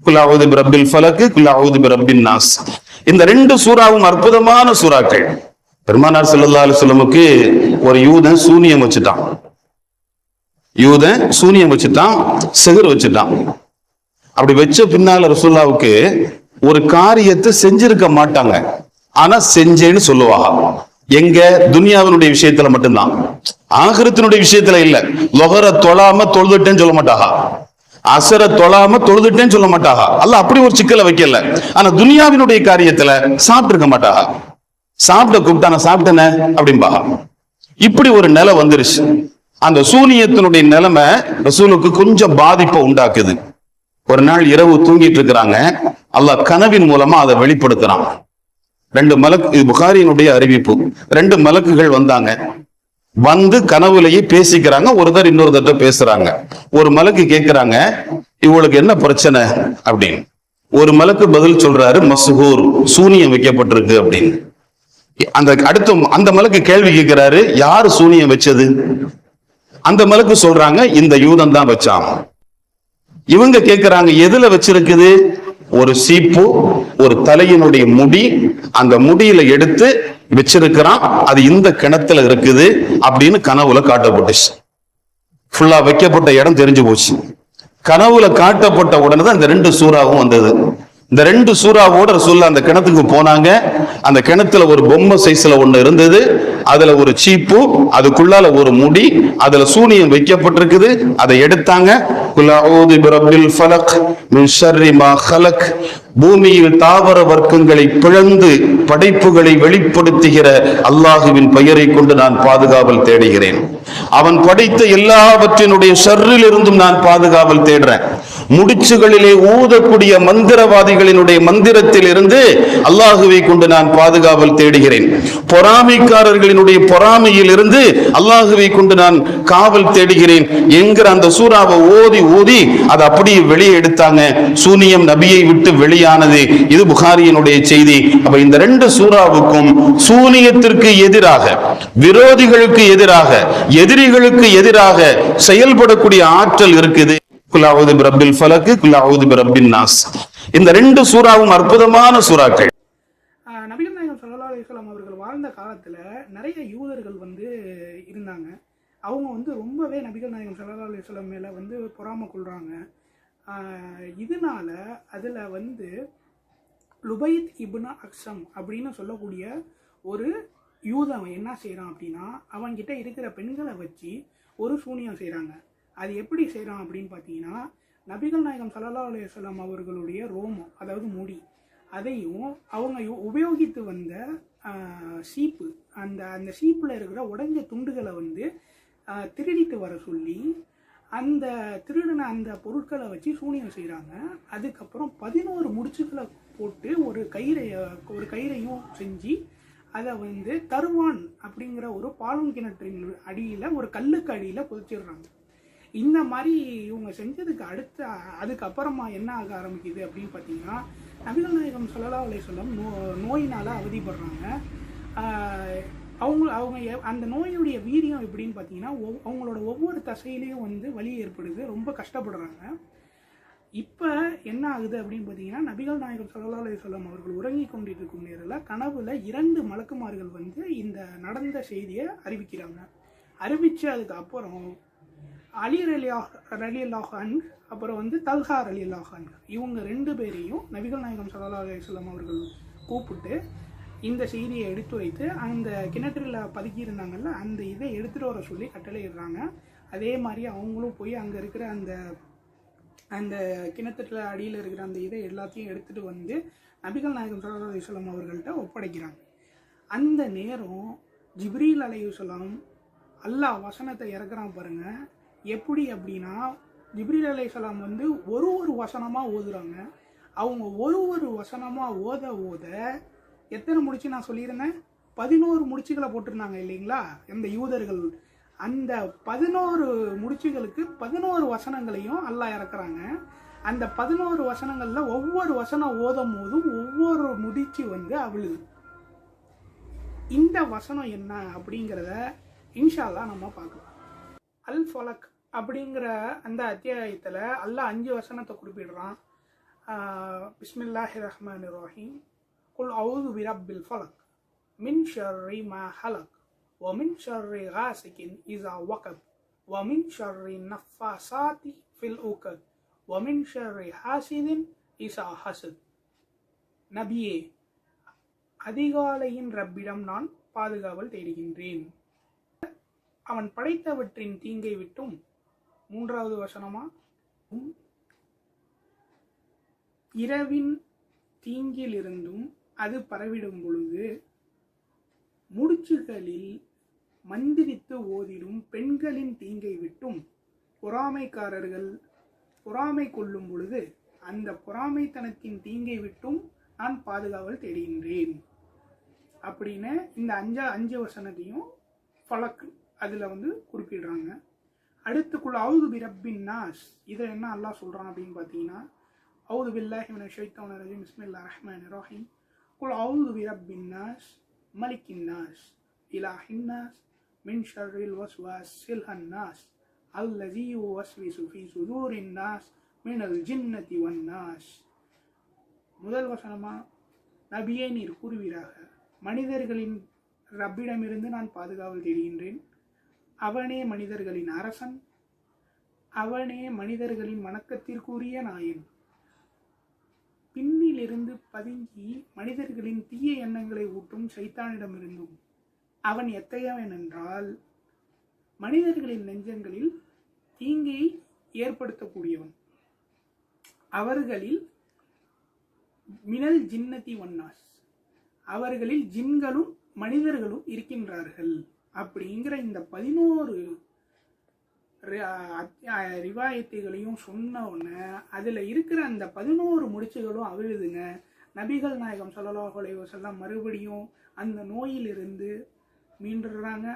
குல் அஊது பிரப்பில் ஃபலக், குல் அஊது பிரப்பின் நாஸ். இந்த ரெண்டு சூறாவும் அற்புதமான சூறாக்கள். பெருமானார் ஸல்லல்லாஹு அலைஹி வஸல்லமுக்கு ஒரு யூதன் சூனியம் வச்சுட்டான். சிகர் வச்சுட்டான். அப்படி வச்ச பின்னால ரசூலுல்லாஹ்வுக்கு ஒரு காரியத்தை செஞ்சிருக்க மாட்டாங்க, ஆனா செஞ்சேன்னு சொல்லுவாங்க. எங்க? துனியாவினுடைய விஷயத்துல மட்டும்தான், ஆகிரத்தினுடைய விஷயத்துல இல்ல. லொஹர தொழாம தொழுதுட்டேன்னு சொல்ல மாட்டாங்க, அசர தொழாம தொழுதுட்டேன்னு சொல்ல மாட்டாங்க. அல்லாஹ் அப்படி ஒரு சிக்கலை வைக்கல. ஆனா துனியாவினுடைய காரியத்துல சாப்பிட்டு இருக்க மாட்டாங்க. சாப்பிட்ட கூப்பிட்டா நான் சாப்பிட்டேனே அப்படிம்பாங்க. இப்படி ஒரு நிலை வந்துருச்சு. அந்த சூனியத்தினுடைய நிலைமை ரசூலுக்கு கொஞ்சம் பாதிப்பை உண்டாக்குது. ஒரு நாள் இரவு தூங்கிட்டு இருக்கிறாங்க, அல்லாஹ் கனவின் மூலமா அதை வெளிப்படுத்துறான். ரெண்டு மலக்கு, இது புகாரியினுடைய அறிவிப்பு. ரெண்டு மலக்குகள் வந்தாங்க, வந்து கனவுலையே பேசிக்கிறாங்க. ஒருத்தர் இன்னொருத்தர் பேசுறாங்க. ஒரு மலக்கு கேட்கிறாங்க, இவங்களுக்கு என்ன பிரச்சனை அப்படின்னு. ஒரு மலக்கு பதில் சொல்றாரு, மஸ்ஹூர், சூனியம் வைக்கப்பட்டிருக்கு அப்படின்னு. அந்த மலக்கு கேள்வி கேட்கிறாரு, யாரு சூனியம் வச்சது? அந்த மலக்கு சொல்றாங்க, இந்த யூதன் தான் வச்சான். இவங்க கேட்கிறாங்க, எதுல வச்சிருக்குது? ஒரு சீப்பு, ஒரு தலையினுடைய முடி, அந்த முடியில எடுத்து வச்சிருக்கிறான், அது இந்த கிணத்துல இருக்குது அப்படின்னு கனவுல காட்டப்பட்டுச்சு. ஃபுல்லா வைக்கப்பட்ட இடம் தெரிஞ்சு போச்சு. கனவுல காட்டப்பட்ட உடனே தான் இந்த ரெண்டு சூறாவும் வந்தது. இந்த ரெண்டு சூறாவோட ரசூலுல்லாஹ் அந்த கிணத்துக்கு போனாங்க. அந்த கிணத்துல ஒரு பொம்மை சைஸ்ல ஒண்ணு இருந்தது, அதுல ஒரு சீப்பு, அதுக்குள்ளால ஒரு முடி, அதுல சூனியம் வைக்கப்பட்டிருக்குது. அதை எடுத்தாங்க. குல் அஊது பிரப்பில் ஃபலக் மின் ஷர்ரி மா ஹலக். பூமியில் தாவர வர்க்கங்களை பிளந்து படைப்புகளை வெளிப்படுத்துகிற அல்லாஹுவின் பெயரை கொண்டு நான் பாதுகாவல் தேடுகிறேன். அவன் படைத்த எல்லாவற்றினுடைய ஷர்ரில் இருந்தும் நான் பாதுகாவல் தேடுறேன். முடிச்சுகளிலே ஊதக்கூடிய மந்திரவாதிகளினுடைய மந்திரத்தில் இருந்து அல்லாஹுவை கொண்டு நான் பாதுகாவல் தேடுகிறேன். பொறாமைக்காரர்களினுடைய பொறாமையில் இருந்து அல்லாஹுவை கொண்டு நான் காவல் தேடுகிறேன் என்கிற அந்த சூறாவை ஓதி ஓதி அதை அப்படியே வெளியே எடுத்தாங்க. சூனியம் நபியை விட்டு வெளியானது. இது புகாரியினுடைய செய்தி. அப்ப இந்த ரெண்டு சூறாவுக்கும் சூனியத்திற்கு எதிராக, விரோதிகளுக்கு எதிராக, எதிரிகளுக்கு எதிராக செயல்படக்கூடிய ஆற்றல் இருக்குது. குல் அஊது பிரப்பில் ஃபலக், குல் அஊது பிரப்பின் நாஸ். இந்த ரெண்டு சூறாவும் அற்புதமான சூறாக்கள். நபிகள் நாயகம் ஸல்லல்லாஹு அலைஹி வஸல்லம் அவர்கள் வாழ்ந்த காலத்துல நிறைய யூதர்கள் இருந்தாங்க. அவங்க ரொம்பவே நபிகள் நாயகம் ஸல்லல்லாஹு அலைஹி வஸல்லம் மேல பொறாமை கொள்றாங்க. இதனால அதுல லுபைத் இப்னு அக்ஸம் அப்படின்னு சொல்லக்கூடிய ஒரு யூதன் என்ன செய்யறான் அப்படின்னா, அவன்கிட்ட இருக்கிற பெண்களை வச்சு ஒரு சூனியம் செய்யறாங்க. அது எப்படி செய்கிறான் அப்படின்னு பார்த்தீங்கன்னா, நபிகள் நாயகம் ஸல்லல்லாஹு அலைஹி வஸல்லம் அவர்களுடைய ரோமம், அதாவது முடி, அதையும் அவங்க உபயோகித்து வந்த சீப்பு, அந்த சீப்பில் இருக்கிற உடைஞ்ச துண்டுகளை திருடிட்டு வர சொல்லி அந்த திருடின அந்த பொருட்களை வச்சு சூனியம் செய்கிறாங்க. அதுக்கப்புறம் 11 முடிச்சுக்களை போட்டு ஒரு கயிறையும் செஞ்சு அதை தருவான் அப்படிங்கிற ஒரு பாலும் கிணற்றின் அடியில், ஒரு கல்லுக்கு அடியில் புதைச்சிடுறாங்க. இந்த மாதிரி இவங்க செஞ்சதுக்கு அதுக்கப்புறமா என்ன ஆக ஆரம்பிக்குது அப்படின்னு பார்த்தீங்கன்னா, நபிகள் நாயகம் ஸல்லல்லாஹு அலைஹி வஸல்லம் நோயினால் அவதிப்படுறாங்க. அவங்க அந்த நோயுடைய வீரியம் எப்படின்னு பார்த்தீங்கன்னா, அவங்களோட ஒவ்வொரு தசையிலையும் வலி ஏற்படுது, ரொம்ப கஷ்டப்படுறாங்க. இப்போ என்ன ஆகுது அப்படின்னு பார்த்தீங்கன்னா, நபிகள் நாயகம் ஸல்லல்லாஹு அலைஹி வஸல்லம் அவர்கள் உறங்கி கொண்டிருக்கும் நேரில் கனவுல 2 மலக்குமார்கள் இந்த நடந்த செய்தியை அறிவிக்கிறாங்க. அறிவிச்சு அதுக்கு அப்புறம் அலி ரலியல்லாஹு அன்ஹு, அப்புறம் தல்ஹா ரலியல்லாஹு அன்ஹு, இவங்க 2 பேரையும் நபிகள் நாயகம் ஸல்லல்லாஹு அலைஹி வஸல்லம் அவர்கள் கூப்பிட்டு இந்த செய்தியை எடுத்துரைத்து அந்த கிணற்றில் பதுக்கி இருந்தாங்கல்ல, அந்த இதை எடுத்துகிட்டு வர சொல்லி கட்டளையிடுறாங்க. அதே மாதிரி அவங்களும் போய் அங்கே இருக்கிற அந்த கிணத்துல அடியில் இருக்கிற அந்த இதை எல்லாத்தையும் எடுத்துகிட்டு நபிகள் நாயகம் ஸல்லல்லாஹு அலைஹி வஸல்லம் அவர்கள்ட்ட ஒப்படைக்கிறாங்க. அந்த நேரம் ஜிப்ரீல் அலைஹிஸ்ஸலாம் அல்லாஹ் வசனத்தை இறக்குறான் பாருங்க. எப்படி அப்படின்னா, ஜிப்ரீல் அலைஹிஸ்ஸலாம் ஒரு வசனமாக ஓதுறாங்க. அவங்க ஒரு வசனமாக ஓத எத்தனை முடிச்சு நான் சொல்லியிருந்தேன்? 11 முடிச்சுகளை போட்டிருந்தாங்க இல்லைங்களா இந்த யூதர்கள். அந்த 11 முடிச்சுகளுக்கு 11 வசனங்களையும் அல்லாஹ் இறக்குறாங்க. அந்த 11 வசனங்களில் ஒவ்வொரு வசனம் ஓதும் போதும் ஒவ்வொரு முடிச்சு அவிழுது. இந்த வசனம் என்ன அப்படிங்கிறத இன்ஷா அல்லாஹ் நம்ம பார்க்கலாம். அல் ஃபலக் அப்படிங்கிற அந்த அத்தியாயத்தில் அல்லாஹ் 5 வசனத்தை குறிப்பிடுறான். பிஸ்மில்லாஹிர் ரஹ்மானிர் ரஹீம் குல் அவுது பிரப்பில் ஃபலக் மின் ஷர்ரி மா ஹலக் வ மின் ஷர்ரி காசிகின் இஸா வகப் வ மின் ஷர்ரி நஃபாசாத்தி ஃபில் உகத் வ மின் ஷர்ரி ஹாசிதின் இஸா ஹஸத். நபியே, அதிகாலையின் ரப்பிடம் நான் பாதுகாவல் தேடுகின்றேன், அவன் படைத்தவற்றின் தீங்கை விட்டும். 3வது வசனமா, இரவின் தீங்கிலிருந்தும் அது பரவிடும் பொழுது முடிச்சுகளில் மந்திரித்து ஓதிடும் பெண்களின் தீங்கை விட்டும். பொறாமைக்காரர்கள் பொறாமை கொள்ளும் பொழுது அந்த பொறாமைத்தனத்தின் தீங்கை விட்டும் நான் பாதுகாவல் தேடுகின்றேன் அப்படின்னு இந்த அஞ்சு வசனத்தையும் ஃபலக் அதில் குறிப்பிடுறாங்க. அடுத்துக்குள்ள அவுது பிரப்பின் நாஸ், இதில் என்ன அல்லாஹ் சொல்கிறான் அப்படின்னு பார்த்தீங்கன்னா, அவுது பில்லாஹி மினஷ் ஷைத்தானிர் ரஜீம் பிஸ்மில்லாஹிர் ரஹ்மானிர் ரஹீம் குல் அவுது பிரப்பின் நாஸ் மலிக்கின் நாஸ் இலாஹின் நாஸ் மின் ஷர்ரில் வஸ்வாஸில் ஹன்னாஸ் அல்லஸீ யுவஸ்விஸு ஃபீ சுதூரின் நாஸ் மினல் ஜின்னதி வன் நாஸ். முதல் வசனமா, நபியே நீர் கூறுவீராக, மனிதர்களின் ரப்பிடமிருந்து நான் பாதுகாவல் தேடுகின்றேன், அவனே மனிதர்களின் அரசன், அவனே மனிதர்களின் வணக்கத்திற்குரிய நாயன். பின்னிலிருந்து பதுங்கி மனிதர்களின் தீய எண்ணங்களை ஊட்டும் சைத்தானிடமிருந்தும். அவன் எத்தையவன் என்றால் மனிதர்களின் நெஞ்சங்களில் தீங்கை ஏற்படுத்தக்கூடியவன். அவர்களில் மினல் ஜின்னதி வன்னாஸ், அவர்களில் ஜின்களும் மனிதர்களும் இருக்கின்றார்கள். அப்படிங்கிற இந்த 11 ரிவாயத்துகளையும் சொன்ன உடனே அதில் இருக்கிற அந்த 11 முடிச்சுகளும் அவிழுதுங்க. நபிகள் நாயகம் ஸல்லல்லாஹு அலைஹி வஸல்லம் மறுபடியும் அந்த நோயிலிருந்து மீண்டுறாங்க.